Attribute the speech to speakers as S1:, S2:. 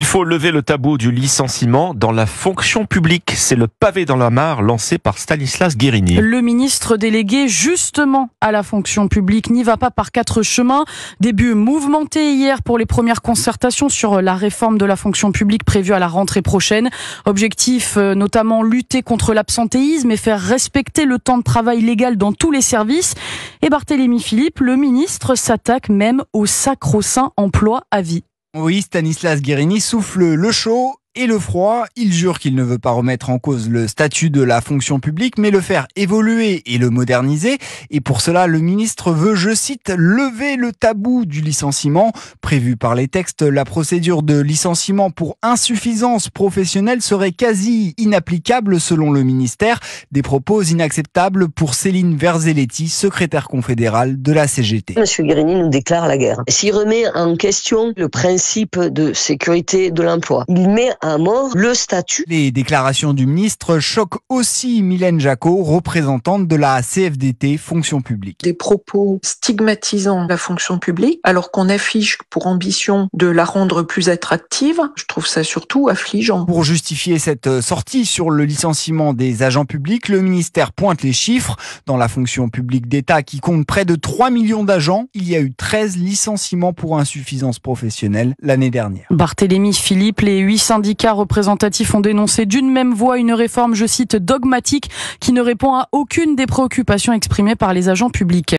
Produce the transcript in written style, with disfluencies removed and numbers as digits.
S1: faut lever le tabou du licenciement dans la fonction publique. C'est le pavé dans la mare lancé par Stanislas Guerini.
S2: Le ministre délégué justement à la fonction publique n'y va pas par quatre chemins. Début mouvementé hier pour les premières concertations sur la réforme de la fonction publique prévue à la rentrée prochaine. Objectif notamment lutter contre l'absentéisme et faire respecter le temps de travail légal dans tous les services. Et Barthélémy Philippe, le ministre, s'attaque même au sacro-saint emploi à vie.
S3: Oui, Stanislas Guerini souffle le chaud et le froid. Il jure qu'il ne veut pas remettre en cause le statut de la fonction publique, mais le faire évoluer et le moderniser. Et pour cela, le ministre veut, je cite, lever le tabou du licenciement. Prévu par les textes, la procédure de licenciement pour insuffisance professionnelle serait quasi inapplicable selon le ministère. Des propos inacceptables pour Céline Verzelletti, secrétaire confédérale de la CGT.
S4: Monsieur Guerini nous déclare la guerre. S'il remet en question le principe de sécurité de l'emploi, il met à mort le statut.
S3: Les déclarations du ministre choquent aussi Mylène Jacot, représentante de la CFDT Fonction publique.
S5: Des propos stigmatisant la fonction publique, alors qu'on affiche pour ambition de la rendre plus attractive, je trouve ça surtout affligeant.
S3: Pour justifier cette sortie sur le licenciement des agents publics, le ministère pointe les chiffres. Dans la fonction publique d'État qui compte près de 3 millions d'agents, il y a eu 13 licenciements pour insuffisance professionnelle l'année dernière.
S2: Barthélémy Philippe, les 8 syndicats représentatifs ont dénoncé d'une même voix une réforme, je cite, dogmatique qui ne répond à aucune des préoccupations exprimées par les agents publics.